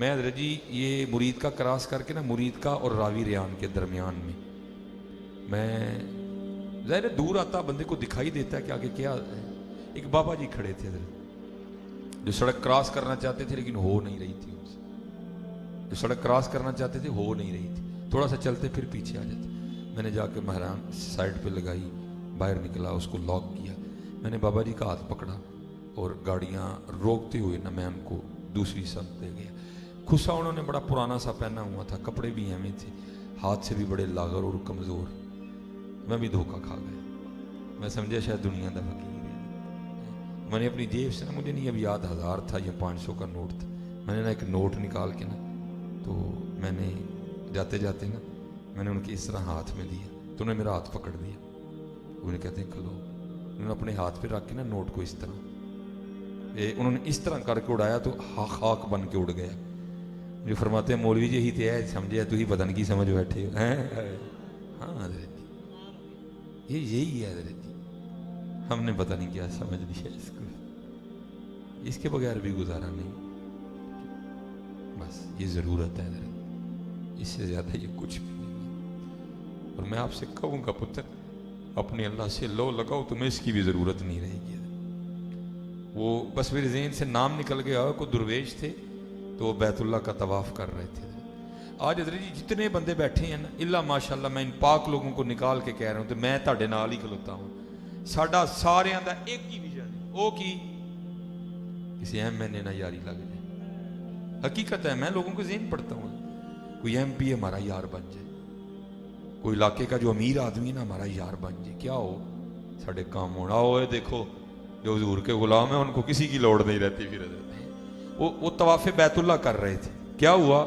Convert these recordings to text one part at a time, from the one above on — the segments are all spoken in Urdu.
میں حضرت جی یہ مرید کا کراس کر کے نا، مرید کا اور راوی ریان کے درمیان میں ظاہر دور آتا بندے کو دکھائی دیتا ہے کہ آگے کیا ہے۔ ایک بابا جی کھڑے تھے حضرت، جو سڑک کراس کرنا چاہتے تھے لیکن ہو نہیں رہی تھی ان سے، جو سڑک کراس کرنا چاہتے تھے ہو نہیں رہی تھی، تھوڑا سا چلتے پھر پیچھے آ جاتے۔ میں نے جا کے مہران سائڈ پہ لگائی، باہر نکلا، اس کو لاک کیا، میں نے بابا جی کا ہاتھ پکڑا اور گاڑیاں روکتے ہوئے نا میں ان کو دوسری سمت لے گیا۔ کھسا انہوں نے بڑا پرانا سا پہنا ہوا تھا، کپڑے بھی ایویں تھے، ہاتھ سے بھی بڑے لاغر اور کمزور۔ میں بھی دھوکہ کھا گیا، میں سمجھا شاید دنیا دا فقیر ہے۔ میں نے اپنی جیب سے نا، مجھے نہیں اب یاد 1000 تھا یا 500 کا نوٹ تھا، میں نے نا ایک نوٹ نکال کے نا، تو میں نے جاتے جاتے نا میں نے ان کے اس طرح ہاتھ میں دیا، تو انہوں نے میرا ہاتھ پکڑ دیا، انہیں کہتے ہیں کھلو، انہوں نے اپنے ہاتھ پہ رکھ کے نا نوٹ کو اس طرح انہوں نے اس طرح کر کے اڑایا تو خاک بن کے اڑ گیا۔ جو فرماتے ہیں مولوی جی یہی تے ہے، سمجھے تو ہی پتہ نہیں کی سمجھ بیٹھے ہو۔ ہاں حضرت جی یہی ہے حضرت جی، ہم نے پتہ نہیں کیا سمجھ لیا اس کو، اس کے بغیر بھی گزارا نہیں، بس یہ ضرورت ہے حضرت، اس سے زیادہ یہ کچھ بھی نہیں۔ اور میں آپ سے کہوں گا پتر، اپنے اللہ سے لو لگاؤ، تمہیں اس کی بھی ضرورت نہیں رہے گی۔ وہ بس میرے ذہن سے نام نکل گیا، کوئی درویش تھے تو وہ بیت اللہ کا طواف کر رہے تھے۔ آج حضرت جی جتنے بندے بیٹھے ہیں نا، اللہ ماشاءاللہ میں ان پاک لوگوں کو نکال کے کہہ رہا ہوں، تو میں تہاڈے نال ہی کھلوتا ہوں۔ ساڈا سارے دا ایک ہی ویژن ہے، وہ کی کسی ایم این اے نہ یاری لگ جائے۔ حقیقت ہے، میں لوگوں کے ذہن پڑھتا ہوں، کوئی ایم پی ہمارا یار بن جائے، کوئی علاقے کا جو امیر آدمی نا ہمارا یار بن جائے، کیا ہو ساڈے کام ہونا۔ ہوئے دیکھو جو حضور کے غلام ہیں ان کو کسی کی لوڑ نہیں رہتی۔ پھر وہ طواف بیت اللہ کر رہے تھے، کیا ہوا،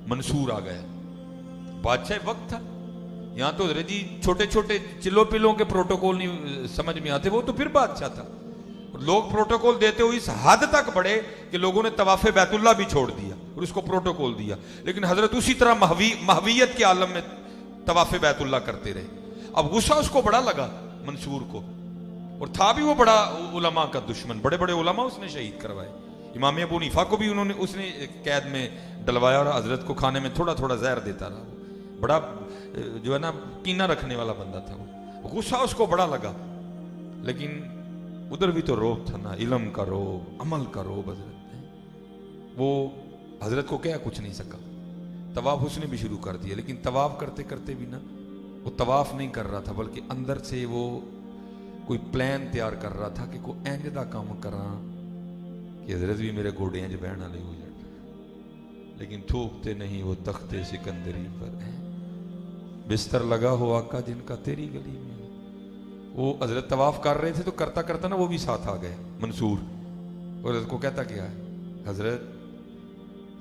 منصور آ گیا، بادشاہ وقت تھا یہاں تو حضرت جی چھوٹے چھوٹے چلو پلوں کے پروٹوکول نہیں سمجھ میں آتے، وہ تو پھر بادشاہ تھا۔ لوگ پروٹوکول دیتے ہوئے اس حد تک بڑھے کہ لوگوں نے طواف بیت اللہ بھی چھوڑ دیا اور اس کو پروٹوکول دیا، لیکن حضرت اسی طرح محویت کے عالم میں طواف بیت اللہ کرتے رہے۔ اب غصہ اس کو بڑا لگا منصور کو، اور تھا بھی وہ بڑا علماء کا دشمن، بڑے بڑے علماء اس نے شہید کروائے۔ امام ابو حنیفہ کو بھی اس نے قید میں ڈلوایا، اور حضرت کو کھانے میں تھوڑا تھوڑا زہر دیتا رہا۔ بڑا جو ہے نا کینہ رکھنے والا بندہ تھا، وہ غصہ اس کو بڑا لگا، لیکن ادھر بھی تو روب تھا نا، علم کا روب، عمل کا روب۔ حضرت وہ حضرت کو کیا کچھ نہیں سکا، طواف اس نے بھی شروع کر دیا، لیکن طواف کرتے کرتے بھی نا وہ طواف نہیں کر رہا تھا، بلکہ اندر سے وہ کوئی پلان تیار کر رہا تھا کہ کوئی اینج دا کام کراں کہ حضرت بھی میرے گوڑیاں جو بہن والے ہو جائے، لیکن تھوکتے نہیں وہ تخت سکندری پر ہیں، بستر لگا ہوا آقا جن کا تیری گلی میں۔ وہ حضرت طواف کر رہے تھے تو کرتا کرتا نا وہ بھی ساتھ آ گئے منصور، اور حضرت کو کہتا کیا ہے، حضرت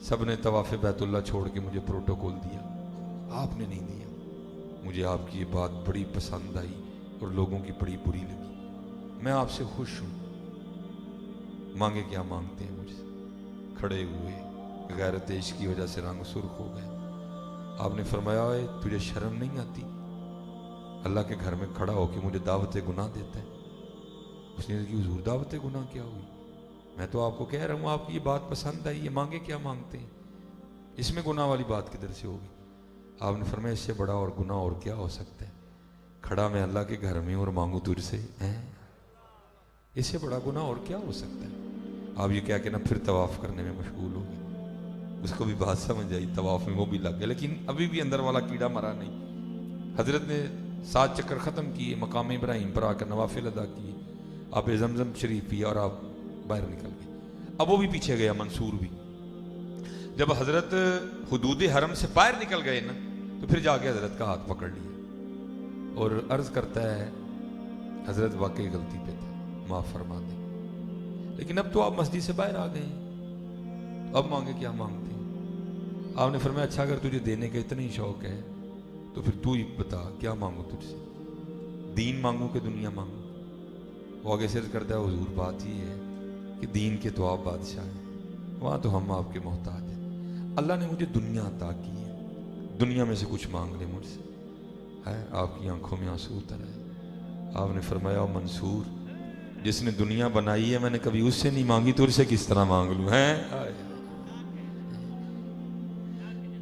سب نے طواف بیت اللہ چھوڑ کے مجھے پروٹوکول دیا، آپ نے نہیں دیا، مجھے آپ کی یہ بات بڑی پسند آئی اور لوگوں کی بڑی بری لگی، میں آپ سے خوش ہوں، مانگے کیا مانگتے ہیں مجھ سے۔ کھڑے ہوئے، غیرت عشق کی وجہ سے رنگ سرخ ہو گئے۔ آپ نے فرمایا اے تجھے شرم نہیں آتی، اللہ کے گھر میں کھڑا ہو کے مجھے دعوت گناہ دیتا ہے؟ اس نے کہا حضور دعوت گناہ کیا ہوئی، میں تو آپ کو کہہ رہا ہوں آپ کی یہ بات پسند آئی ہے، مانگے کیا مانگتے ہیں، اس میں گناہ والی بات کدھر سے ہوگی؟ آپ نے فرمایا اس سے بڑا اور گناہ اور کیا ہو سکتا ہے، کھڑا میں اللہ کے گھر میں اور مانگوں تجھ سے، اس سے بڑا گناہ اور کیا ہو سکتا ہے؟ آپ یہ کہہ کے نا پھر طواف کرنے میں مشغول ہو گئے۔ اس کو بھی بات سمجھ آئی، طواف میں وہ بھی لگ گیا، لیکن ابھی بھی اندر والا کیڑا مرا نہیں۔ حضرت نے 7 چکر ختم کیے، مقام ابراہیم پر آ کر نوافل ادا کیے، آپ زمزم شریف پیا اور آپ باہر نکل گئے۔ اب وہ بھی پیچھے گیا منصور بھی۔ جب حضرت حدود حرم سے باہر نکل گئے نا تو پھر جا کے حضرت کا ہاتھ پکڑ لیا اور عرض کرتا ہے حضرت واقعی غلطی پہ تھا، معاف فرما دیں، لیکن اب تو آپ مسجد سے باہر آ گئے ہیں، اب مانگے کیا مانگتے ہیں؟ آپ نے فرمایا اچھا اگر تجھے دینے کا اتنا ہی شوق ہے تو پھر تو ہی بتا کیا مانگو تجھ سے، دین مانگوں کہ دنیا مانگوں؟ وہ آگے سے عرض کرتا ہے حضور بات یہ ہے کہ دین کے تو آپ بادشاہ ہیں، وہاں تو ہم آپ کے محتاج ہیں، اللہ نے مجھے دنیا عطا کی ہے، دنیا میں سے کچھ مانگ لے مجھ سے۔ ہے آپ کی آنکھوں میں آنسو اتر ہے۔ آپ نے فرمایا منصور جس نے دنیا بنائی ہے میں نے کبھی اس سے نہیں مانگی تو اس سے کس طرح مانگ لوں؟ ہیں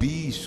20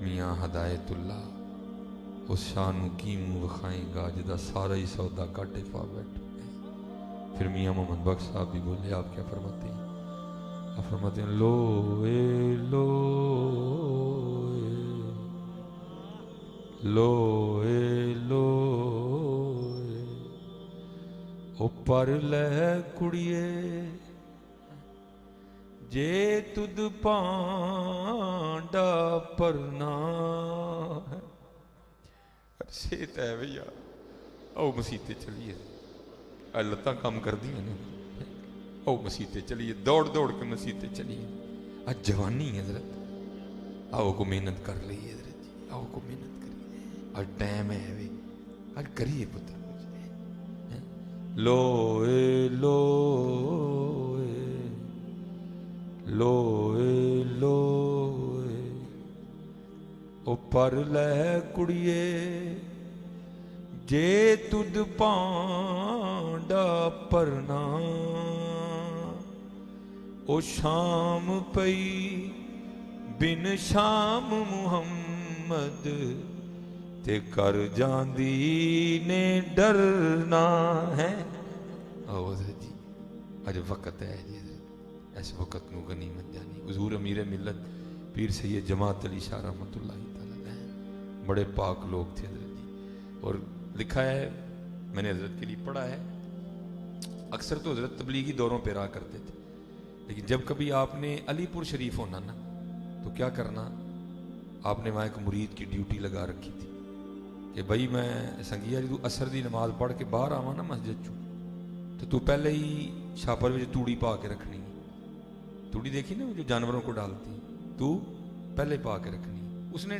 میاں ہدایت اللہ اس شانو کیوں وکھائیں گا جدا سارا ہی سودا کاٹے پا بیٹھو. پھر میاں محمد بخش صاحب بھی بولے. آپ کیا فرماتے ہیں؟ آپ فرماتے ہیں لو اے لو لو اے لو او پر لے کڑیے جے تد پانڈا پرنا ہے. سیت ہے بھیا او مسیتے چلیے لتاں کام کر دی ہیں او مسیتے چلیے دوڑ دوڑ کے مسیتے چلیے. آج جوانی ہے حضرت آؤ کو محنت کر لیے حضرت جی آؤ کو محنت کریے آج ٹائم ہے بھائی آج کریے پتر مجھے. لو اے لو اے لو اے لو اے او پر لے کڑیے جے تد پانڈا پرنا او شام پئی بن شام محمد تے کر جاندی نے ڈرنا ہے. آؤ حضرت جی اج وقت ہے جی اس وقت نو غنیمت جانی. حضور امیر ملت پیر سید جماعت علی شاہ رحمۃ اللہ تعالی بڑے پاک لوگ تھے حضرت جی. اور لکھا ہے میں نے حضرت کے لیے پڑھا ہے اکثر تو حضرت تبلیغی دوروں پہ رہا کرتے تھے لیکن جب کبھی آپ نے علی پور شریف ہونا نا تو کیا کرنا آپ نے وہاں ایک مرید کی ڈیوٹی لگا رکھی تھی کہ بھائی میں سنگیا جی تو اثر دی نماز پڑھ کے باہر آواں نا مسجد چوں تو پہلے ہی چھاپر میں توڑی پا کے رکھنی. توڑی دیکھی نا جو جانوروں کو ڈالتی تو پہلے پا کے رکھنی. اس نے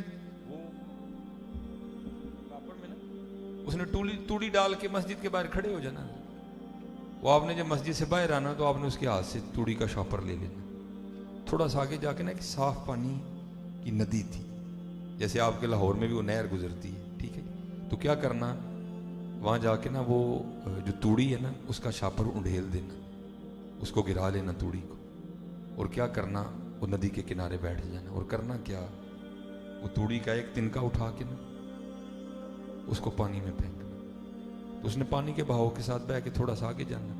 اس نے توڑی ڈال کے مسجد کے باہر کھڑے ہو جانا. وہ آپ نے جب مسجد سے باہر آنا تو آپ نے اس کے ہاتھ سے توڑی کا شاپر لے لینا. تھوڑا سا آگے جا کے نا ایک صاف پانی کی ندی تھی جیسے آپ کے لاہور میں بھی وہ نہر گزرتی ہے ٹھیک ہے. تو کیا کرنا وہاں جا کے نا وہ جو توڑی ہے نا اس کا شاپر انڈھیل دینا اس کو گرا لینا توڑی کو اور کیا کرنا وہ ندی کے کنارے بیٹھ جانا اور کرنا کیا وہ توڑی کا ایک تنکا اٹھا کے نا اس کو پانی میں پھینکنا. تو اس نے پانی کے بہاؤ کے ساتھ بہ کے تھوڑا سا آگے جانا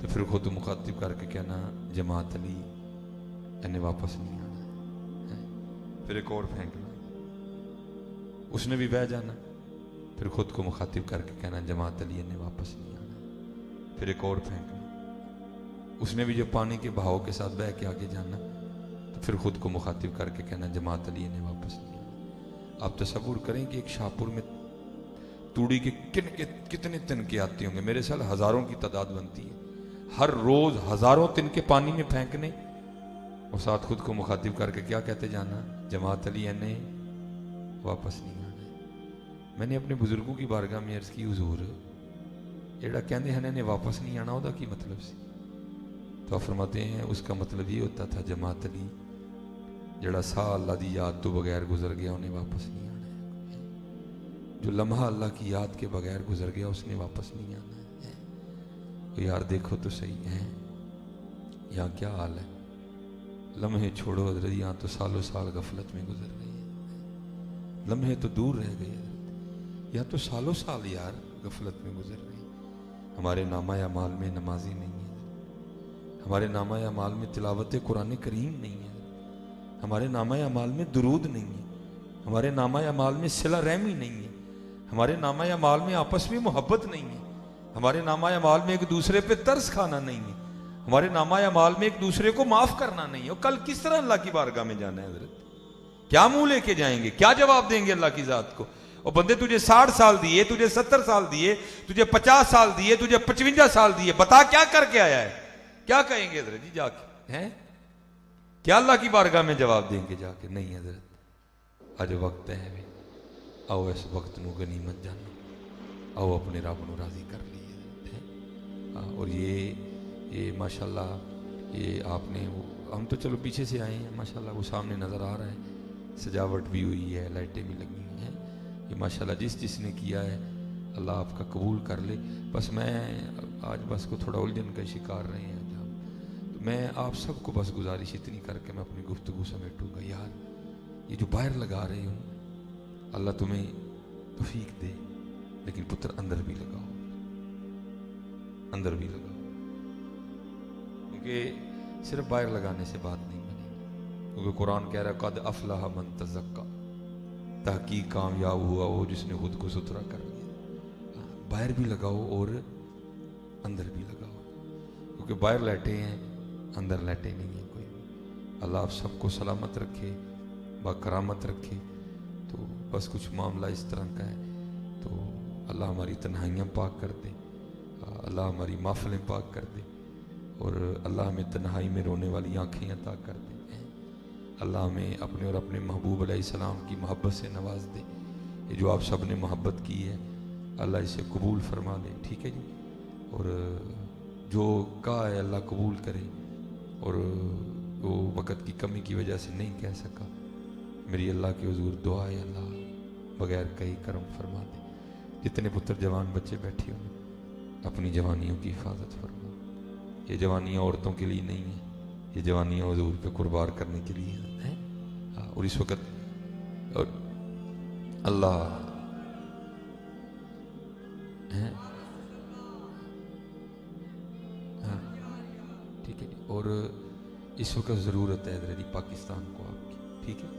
تو پھر خود مخاطب کر کے کہنا جماعت علی انہیں واپس نہیں آنا. پھر ایک اور پھینکنا اس نے بھی بہ جانا پھر خود کو مخاطب کر کے کہنا جماعت علی انہیں واپس نہیں آنا. پھر ایک اور پھینکنا اس نے بھی جو پانی کے بہاؤ کے ساتھ بہ کے آگے جانا تو پھر خود کو مخاطب کر کے کہنا جماعت علی انہیں واپس نہیں آنا. آپ تصور کریں کہ ایک شاپور میں توڑی کے کتنے تنکے آتے ہوں گے. میرے سال ہزاروں کی تعداد بنتی ہے ہر روز ہزاروں تنکے پانی میں پھینکنے اور ساتھ خود کو مخاطب کر کے کیا کہتے جانا جماعت علی انہیں واپس نہیں آنا. میں نے اپنے بزرگوں کی بارگاہ میں عرض کی حضور جیڑا کہندے ہیں انہیں واپس نہیں آنا ہوتا کی مطلب سی. تو آپ فرماتے ہیں اس کا مطلب یہ ہوتا تھا جماعت علی جڑا سا اللہ دی یاد تو بغیر گزر گیا انہیں واپس نہیں آنا ہے. جو لمحہ اللہ کی یاد کے بغیر گزر گیا اس نے واپس نہیں آنا ہے. تو یار دیکھو تو صحیح ہے یہاں کیا حال ہے. لمحے چھوڑو حضرت یہاں تو سالوں سال غفلت میں گزر رہے ہیں. لمحے تو دور رہ گئے یہاں تو سالوں سال یار غفلت میں گزر رہے ہیں. ہمارے نامہ اعمال میں نمازی نہیں ہے. ہمارے نامہ اعمال میں تلاوت قرآن کریم نہیں ہے. ہمارے نامہ اعمال میں درود نہیں ہے. ہمارے نامہ اعمال میں صلہ رحمی نہیں ہے. ہمارے نامہ اعمال میں آپس میں محبت نہیں ہے. ہمارے نامہ اعمال میں ایک دوسرے پہ ترس کھانا نہیں ہے. ہمارے نامہ اعمال میں ایک دوسرے کو معاف کرنا نہیں ہے. اور کل کس طرح اللہ کی بارگاہ میں جانا ہے حضرت؟ کیا منہ لے کے جائیں گے؟ کیا جواب دیں گے اللہ کی ذات کو؟ اور بندے تجھے 60 سال دیے, تجھے 70 سال دیے, تجھے 50 سال دیے, تجھے 55 سال دیے, بتا کیا کر کے آیا ہے؟ کیا کہیں گے حضرت جی جا کے ہیں؟ کیا اللہ کی بارگاہ میں جواب دیں گے جا کے؟ نہیں حضرت آج وقت ہے بھی آؤ اس وقت نو غنیمت جانا, آؤ اپنے رب نو راضی کر لیے. اور یہ ماشاءاللہ یہ آپ نے ہم تو چلو پیچھے سے آئے ہیں ماشاءاللہ وہ سامنے نظر آ رہا ہے, سجاوٹ بھی ہوئی ہے, لائٹیں بھی لگی ہوئی ہیں. یہ ماشاءاللہ جس نے کیا ہے اللہ آپ کا قبول کر لے. بس میں آج بس کو تھوڑا الجھن کا شکار رہے ہیں. میں آپ سب کو بس گزارش اتنی کر کے میں اپنی گفتگو سمیٹوں گا. یار یہ جو باہر لگا رہے ہو اللہ تمہیں توفیق دے، لیکن پتر اندر بھی لگاؤ، اندر بھی لگاؤ، کیونکہ صرف باہر لگانے سے بات نہیں بنے گی، کیونکہ قرآن کہہ رہا ہے قد افلح من تزکا، تحقیق کامیاب ہوا وہ جس نے خود کو ستھرا کر لیا۔ باہر بھی لگاؤ اور اندر بھی لگاؤ، کیونکہ باہر لیٹے ہیں اندر لیٹے نہیں ہیں کوئی بھی۔ اللہ آپ سب کو سلامت رکھے، باکرامت رکھے۔ تو بس کچھ معاملہ اس طرح کا ہے، تو اللہ ہماری تنہائیاں پاک کر دے، اللہ ہماری محفلیں پاک کر دے، اور اللہ ہمیں تنہائی میں رونے والی آنکھیں عطا کر دے، اللہ ہمیں اپنے اور اپنے محبوب علیہ السلام کی محبت سے نواز دے۔ یہ جو آپ سب نے محبت کی ہے اللہ اسے قبول فرما لے، ٹھیک ہے جی، اور جو کہا ہے اللہ قبول کرے، اور وہ وقت کی کمی کی وجہ سے نہیں کہہ سکا، میری اللہ کے حضور دعا ہے اللہ بغیر کہیں کرم فرما دے۔ جتنے پتر جوان بچے بیٹھے ہوئے اپنی جوانیوں کی حفاظت فرما، یہ جوانیاں عورتوں کے لیے نہیں ہیں، یہ جوانیاں حضور پہ قربان کرنے کے لیے ہیں۔ اور اس وقت اور اللہ ہیں، ہاں ٹھیک ہے، اور اس وقت ضرورت ہے حضرت پاکستان کو آپ کی، ٹھیک ہے،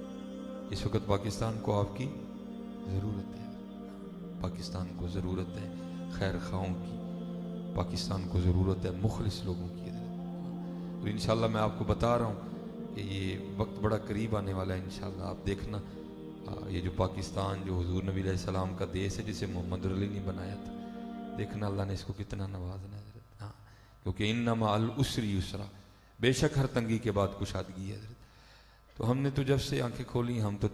اس وقت پاکستان کو آپ کی ضرورت ہے، پاکستان کو ضرورت ہے خیر خواہوں کی، پاکستان کو ضرورت ہے مخلص لوگوں کی، اور انشاءاللہ میں آپ کو بتا رہا ہوں کہ یہ وقت بڑا قریب آنے والا ہے انشاءاللہ۔ آپ دیکھنا یہ جو پاکستان جو حضور نبی علیہ السلام کا دیس ہے جسے محمد علی نے بنایا تھا، دیکھنا اللہ نے اس کو کتنا نوازنا ہے حضرت، ہاں، کیونکہ ان مع العسر یسرا، بے شک ہر تنگی کے بعد کشادگی ہے حضرت۔ تو ہم نے تو جب سے آنکھیں کھولی ہم تو